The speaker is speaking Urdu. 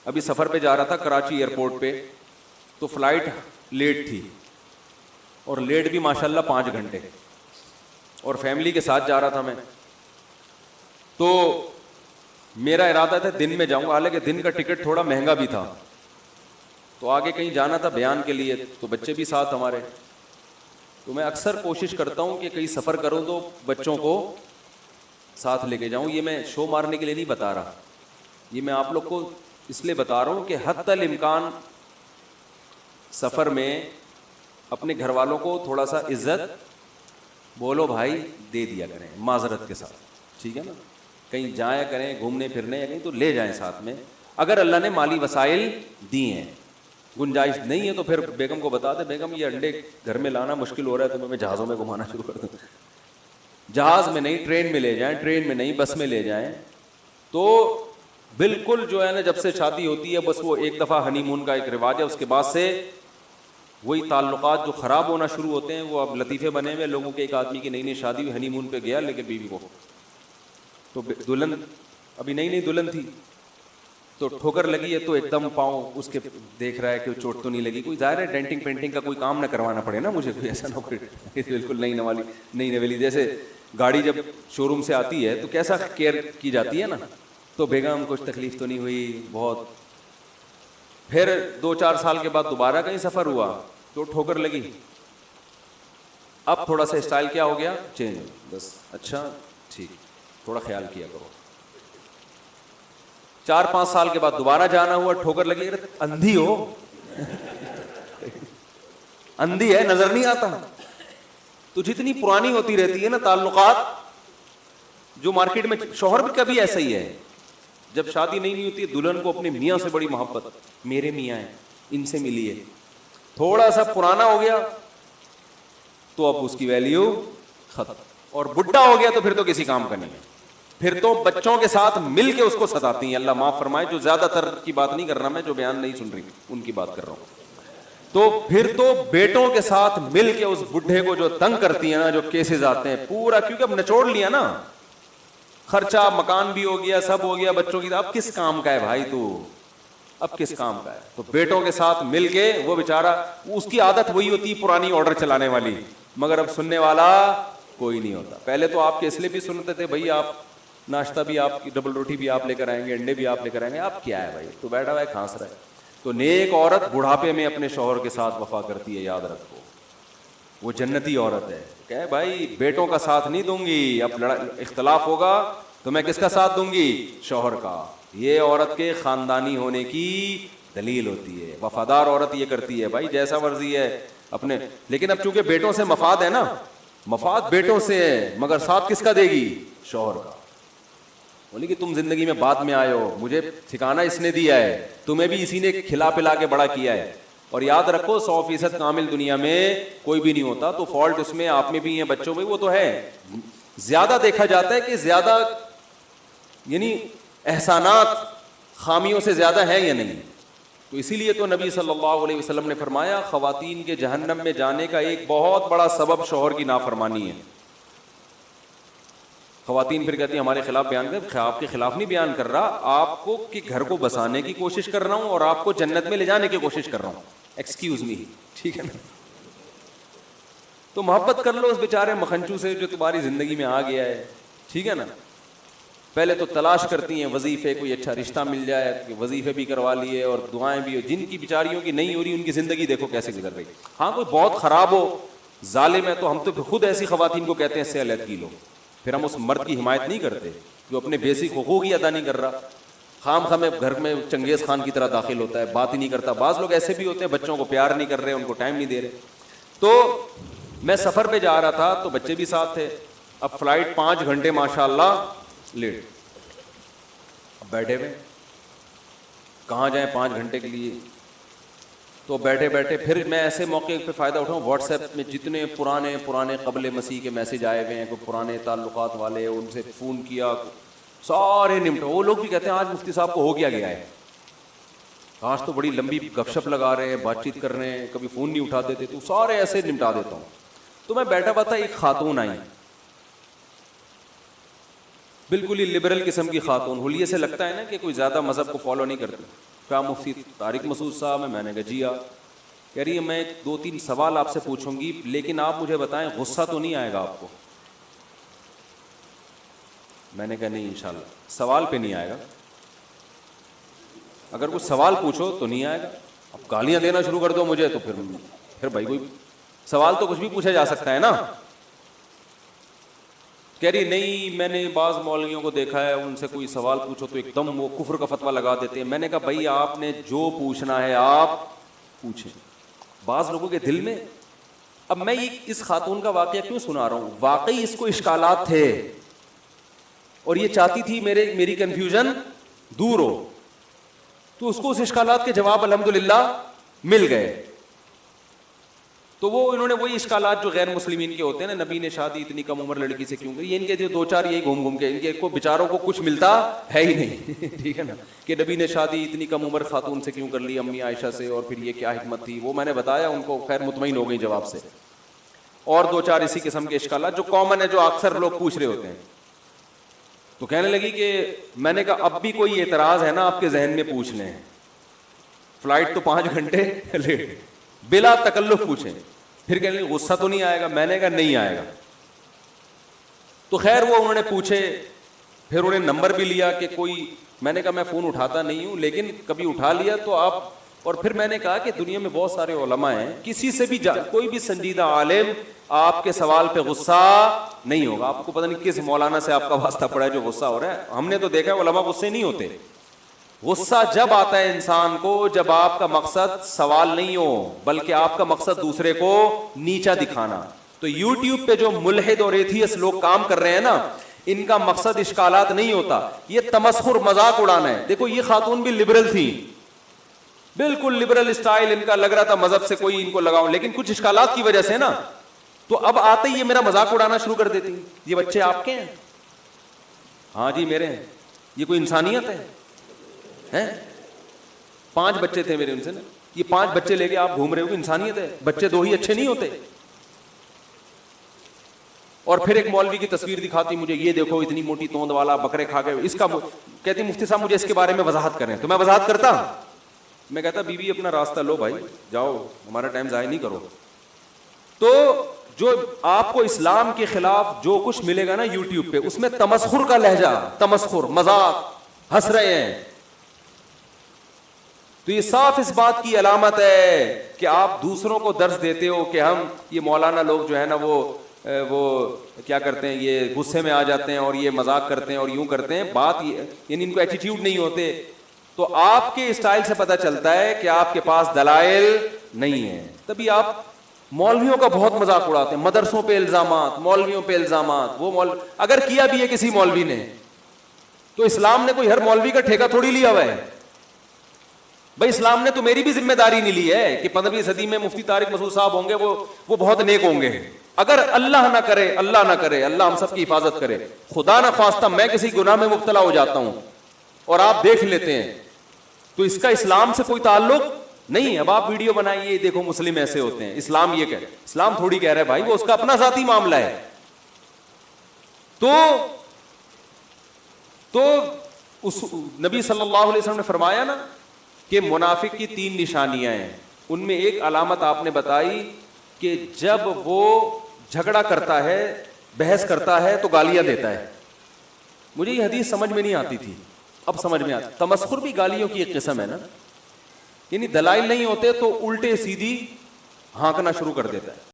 ابھی سفر پہ جا رہا تھا کراچی ایئرپورٹ پہ, تو فلائٹ لیٹ تھی, اور لیٹ بھی ماشاءاللہ 5 گھنٹے, اور فیملی کے ساتھ جا رہا تھا میں. تو میرا ارادہ تھا دن میں جاؤں گا, حالانکہ دن کا ٹکٹ تھوڑا مہنگا بھی تھا, تو آگے کہیں جانا تھا بیان کے لیے, تو بچے بھی ساتھ ہمارے. تو میں اکثر کوشش کرتا ہوں کہ کہیں سفر کروں تو بچوں کو ساتھ لے کے جاؤں. یہ میں شو مارنے کے لیے نہیں بتا رہا, یہ میں آپ لوگ کو اس لیے بتا رہا ہوں کہ حتی الامکان سفر میں اپنے گھر والوں کو تھوڑا سا عزت بولو بھائی دے دیا کریں معذرت کے ساتھ, ٹھیک ہے نا. کہیں جایا کریں گھومنے پھرنے یا کہیں تو لے جائیں ساتھ میں, اگر اللہ نے مالی وسائل دی ہیں. گنجائش نہیں ہے تو پھر بیگم کو بتا دیں, بیگم یہ انڈے گھر میں لانا مشکل ہو رہا ہے تو میں جہازوں میں گھمانا شروع کر دوں. جہاز میں نہیں, ٹرین میں لے جائیں, ٹرین میں نہیں بس میں لے جائیں. تو بالکل جو ہے نا, جب سے شادی ہوتی ہے بس وہ ایک دفعہ ہنی مون کا ایک رواج ہے, اس کے بعد سے وہی تعلقات جو خراب ہونا شروع ہوتے ہیں وہ اب لطیفے بنے ہوئے لوگوں کے. ایک آدمی کی نئی نئی شادی ہوئی, ہنی مون پہ گیا لے کے بیوی کو, تو دلہن ابھی نئی نئی دلہن تھی, تو ٹھوکر لگی ہے تو ایک دم پاؤں اس کے دیکھ رہا ہے کہ چوٹ تو نہیں لگی. کوئی ظاہر ہے ڈینٹنگ پینٹنگ کا کوئی کام نہ کروانا پڑے نا مجھے, کوئی ایسا نہ ہو بالکل نئی نویلی جیسے گاڑی جب شو روم سے آتی ہے تو کیسا کیئر کی جاتی ہے نا. تو بیگم کچھ تکلیف تو نہیں ہوئی بہت. پھر 2-4 سال کے بعد دوبارہ کہیں سفر ہوا تو ٹھوکر لگی, اب تھوڑا سا اسٹائل کیا ہو گیا, چینج, بس اچھا ٹھیک تھوڑا خیال کیا کرو. 4-5 سال کے بعد دوبارہ جانا ہوا, ٹھوکر لگی, اندھی ہو, اندھی ہے نظر نہیں آتا. تو جتنی پرانی ہوتی رہتی ہے نا تعلقات, جو مارکیٹ میں شوہر بھی کبھی ایسا ہی ہے, جب شادی نہیں ہوتی ہے دلہن کو اپنے میاں سے بڑی محبت, میرے میاں ہیں ان سے ملی ہے. تھوڑا سا پرانا ہو گیا تو اب اس کی ویلیو ختم, اور بڈھا ہو گیا تو پھر تو کسی کام کا نہیں ہے, پھر تو بچوں کے ساتھ مل کے اس کو ستاتی ہیں. اللہ معاف فرمائے, جو زیادہ تر کی بات نہیں کر رہا میں, جو بیان نہیں سن رہی ان کی بات کر رہا ہوں. تو پھر تو بیٹوں کے ساتھ مل کے اس بڈھے کو جو تنگ کرتی ہیں نا, جو کیسز آتے ہیں پورا, کیونکہ اب نچوڑ لیا نا, خرچہ مکان بھی ہو گیا, سب ہو گیا, بچوں کی, اب کس کام کا ہے بھائی تو, اب کس کام کا ہے. تو بیٹوں کے ساتھ مل کے وہ بیچارہ, اس کی عادت وہی ہوتی پرانی آرڈر چلانے والی, مگر اب سننے والا کوئی نہیں ہوتا. پہلے تو آپ کے اس لیے بھی سنتے تھے بھائی آپ ناشتہ بھی آپ کی, ڈبل روٹی بھی آپ لے کر آئیں گے, انڈے بھی آپ لے کر آئیں گے, آپ کیا ہے بھائی تو بیٹھا ہوا ہے کھانس رہا ہے. تو نیک عورت بڑھاپے میں اپنے شوہر کے ساتھ وفا کرتی ہے, یاد رکھو وہ جنتی عورت ہے. کہ بھائی بیٹوں کا ساتھ نہیں دوں گی, اب اختلاف ہوگا تو میں کس کا ساتھ دوں گی, شوہر کا. یہ عورت کے خاندانی ہونے کی دلیل ہوتی ہے. وفادار عورت یہ کرتی ہے بھائی, جیسا مرضی ہے اپنے, لیکن اب چونکہ بیٹوں سے مفاد ہے نا, مفاد بیٹوں سے ہے, مگر ساتھ کس کا دے گی, شوہر کا. بولی کہ تم زندگی میں بعد میں آئے ہو, مجھے ٹھکانہ اس نے دیا ہے, تمہیں بھی اسی نے کھلا پلا کے بڑا کیا ہے. اور یاد رکھو 100% کامل دنیا میں کوئی بھی نہیں ہوتا, تو فالٹ اس میں آپ میں بھی ہیں, بچوں میں, وہ تو ہے. زیادہ دیکھا جاتا ہے کہ زیادہ یعنی احسانات خامیوں سے زیادہ ہے یا نہیں. تو اسی لیے تو نبی صلی اللہ علیہ وسلم نے فرمایا خواتین کے جہنم میں جانے کا ایک بہت بڑا سبب شوہر کی نافرمانی ہے. خواتین پھر کہتی ہیں ہمارے خلاف بیان کر, آپ کے خلاف نہیں بیان کر رہا, آپ کو کہ گھر کو بسانے کی کوشش کر رہا ہوں اور آپ کو جنت میں لے جانے کی کوشش کر رہا ہوں. ایکسکیوز می, ٹھیک ہے نا. تو محبت کر لو اس بیچارے مکھنچو سے جو تمہاری زندگی میں آ گیا ہے, ٹھیک ہے نا. پہلے تو تلاش کرتی ہیں وظیفے, کوئی اچھا رشتہ مل جائے کہ وظیفے بھی کروا لیے اور دعائیں بھی ہو. جن کی بیچاریوں کی نہیں ہو رہی ان کی زندگی دیکھو کیسے گزر رہی. ہاں کوئی بہت خراب ہو, ظالم ہے, تو ہم تو خود ایسی خواتین کو کہتے ہیں اس سے علیحدگی لو. پھر ہم اس مرد کی حمایت نہیں کرتے جو اپنے بیسک حقوق ہی ادا نہیں کر رہا, خام خامے گھر میں چنگیز خان کی طرح داخل ہوتا ہے, بات ہی نہیں کرتا. بعض لوگ ایسے بھی ہوتے ہیں بچوں کو پیار نہیں کر رہے, ان کو ٹائم نہیں دے رہے. تو میں سفر پہ جا رہا تھا تو بچے بھی ساتھ تھے. اب فلائٹ 5 گھنٹے ماشاءاللہ لیٹ, اب بیٹھے ہوئے کہاں جائیں 5 گھنٹے کے لیے. تو بیٹھے بیٹھے پھر میں ایسے موقع پہ فائدہ اٹھاؤں, واٹس ایپ میں جتنے پرانے قبل مسیح کے میسج آئے ہوئے ہیں, کوئی پرانے تعلقات والے, ان سے فون کیا, سارے نمٹا. وہ لوگ بھی کہتے ہیں آج مفتی صاحب کو ہو گیا ہے, آج تو بڑی لمبی گپ شپ لگا رہے ہیں, بات چیت کر رہے ہیں, کبھی فون نہیں اٹھا دیتے, تو سارے ایسے نمٹا دیتا ہوں. تو میں بیٹھا ہوا تھا, ایک خاتون آئی, بالکل ہی لبرل قسم کی خاتون, حلیے سے لگتا ہے نا کہ کوئی زیادہ مذہب کو فالو نہیں کرتی. کیا مفتی طارق مسعود صاحب ہیں؟ میں نے کہا جی ہاں. کہہ رہی ہے میں 2-3 سوال آپ سے پوچھوں گی, لیکن آپ مجھے بتائیں غصہ تو نہیں آئے گا آپ کو؟ میں نے کہا نہیں انشاءاللہ, سوال پہ نہیں آئے گا. اگر کچھ سوال پوچھو تو نہیں آئے گا, اب گالیاں دینا شروع کر دو مجھے تو پھر بھائی کوئی سوال تو کچھ بھی پوچھا جا سکتا ہے نا. کہہ رہی نہیں میں نے بعض مولویوں کو دیکھا ہے ان سے کوئی سوال پوچھو تو ایک دم وہ کفر کا فتویٰ لگا دیتے ہیں. میں نے کہا بھائی آپ نے جو پوچھنا ہے آپ پوچھیں. بعض لوگوں کے دل میں, اب میں اس خاتون کا واقعہ کیوں سنا رہا ہوں, واقعی اس کو اشکالات تھے اور یہ چاہتی تھی میری کنفیوژن دور ہو, تو اس کو اس اشکالات کے جواب الحمدللہ مل گئے. تو وہ انہوں نے وہی اشکالات جو غیر مسلمین کے ہوتے ہیں نا, نبی نے شادی اتنی کم عمر لڑکی سے کیوں کی, یہ ان کے جو 2-4 یہی گھوم کے ان کے کو بیچاروں کو کچھ ملتا ہے ہی نہیں ٹھیک ہے نا, کہ نبی نے شادی اتنی کم عمر خاتون سے کیوں کر لی, امی عائشہ سے, اور پھر یہ کیا حکمت تھی, وہ میں نے بتایا ان کو, خیر مطمئن ہو گئی جواب سے. اور 2-4 اسی قسم کے اشکالات جو کامن ہے, جو اکثر لوگ پوچھ رہے ہوتے ہیں. تو کہنے لگی کہ میں نے کہا اب بھی کوئی اعتراض ہے نا آپ کے ذہن میں پوچھ لیں, فلائٹ تو 5 گھنٹے لیٹ, بلا تکلف پوچھیں. پھر کہنے لگی غصہ تو نہیں آئے گا؟ میں نے کہا نہیں آئے گا. تو خیر وہ انہوں نے پوچھے, پھر انہوں نے نمبر بھی لیا کہ کوئی, میں نے کہا میں فون اٹھاتا نہیں ہوں لیکن کبھی اٹھا لیا تو آپ, اور پھر میں نے کہا کہ دنیا میں بہت سارے علماء ہیں, کسی سے بھی کوئی بھی سنجیدہ عالم آپ کے سوال پہ غصہ نہیں ہوگا. آپ کو پتہ نہیں کس مولانا سے آپ کا واسطہ پڑا ہے جو غصہ ہو رہا ہے. ہم نے تو دیکھا ہے علماء غصے نہیں ہوتے. غصہ جب آتا ہے انسان کو جب آپ کا مقصد سوال نہیں ہو بلکہ آپ کا مقصد دوسرے کو نیچا دکھانا. تو یوٹیوب پہ جو ملحد اور ایتھیسٹ لوگ کام کر رہے ہیں نا, ان کا مقصد اشکالات نہیں ہوتا, یہ تمسخر مذاق اڑانا ہے. دیکھو یہ خاتون بھی لبرل تھی, بالکل لبرل اسٹائل ان کا, لگ رہا تھا مذہب سے کوئی ان کو لگاؤ, لیکن کچھ اشکالات کی وجہ سے نا, تو اب آتے ہی یہ میرا مذاق اڑانا شروع کر دیتی. یہ بچے آپ کے ہیں؟ ہاں جی میرے ہیں. یہ کوئی انسانیت ہے؟ 5 بچے تھے میرے ان سے نا, یہ 5 بچے لے کے آپ گھوم رہے ہو, انسانیت ہے؟ بچے 2 ہی اچھے نہیں ہوتے. اور پھر ایک مولوی کی تصویر دکھاتی مجھے, یہ دیکھو اتنی موٹی توند والا, بکرے کھا گئے, اس کا کہتی مفتی صاحب مجھے اس کے بارے میں وضاحت کریں. تو میں وضاحت کرتا, میں کہتا بی بی اپنا راستہ لو بھائی, جاؤ ہمارا ٹائم ضائع نہیں کرو. تو جو آپ کو اسلام کے خلاف جو کچھ ملے گا نا یوٹیوب پہ, اس میں تمسخر کا لہجہ, تمسخر, مذاق, ہنس رہے ہیں, تو یہ صاف اس بات کی علامت ہے کہ آپ دوسروں کو درس دیتے ہو کہ ہم, یہ مولانا لوگ جو ہے نا وہ کیا کرتے ہیں, یہ غصے میں آ جاتے ہیں اور یہ مذاق کرتے ہیں اور یوں کرتے ہیں. بات یعنی ان کو ایٹیٹیوڈ نہیں ہوتے. تو آپ کے اسٹائل سے پتہ چلتا ہے کہ آپ کے پاس دلائل نہیں ہیں, تبھی آپ مولویوں کا بہت مذاق اڑاتے ہیں. مدرسوں پہ الزامات, مولویوں پہ الزامات. وہ اگر کیا بھی ہے کسی مولوی نے تو اسلام نے کوئی ہر مولوی کا ٹھیکہ تھوڑی لیا ہوا ہے بھائی. اسلام نے تو میری بھی ذمہ داری نہیں لی ہے کہ 15ویں صدی میں مفتی طارق مسعود صاحب ہوں گے, وہ بہت نیک ہوں گے. اگر اللہ نہ کرے, اللہ ہم سب کی حفاظت کرے, خدا نہ خواستہ میں کسی گناہ میں مبتلا ہو جاتا ہوں اور آپ دیکھ لیتے ہیں, تو اس کا اسلام سے کوئی تعلق نہیں. اب آپ ویڈیو بنائیے, دیکھو مسلم ایسے ہوتے ہیں, اسلام یہ کہہ, اسلام تھوڑی کہہ رہا ہے بھائی, وہ اس کا اپنا ذاتی معاملہ ہے. تو اس نبی صلی اللہ علیہ وسلم نے فرمایا نا کہ منافق کی 3 نشانیاں ہیں. ان میں ایک علامت آپ نے بتائی کہ جب وہ جھگڑا کرتا ہے, بحث کرتا ہے تو گالیاں دیتا ہے. مجھے یہ حدیث سمجھ میں نہیں آتی تھی, اب سمجھ میں آتی. تمسخر بھی گالیوں کی ایک قسم ہے نا, یعنی دلائل نہیں ہوتے تو الٹے سیدھی ہانکنا شروع کر دیتا ہے.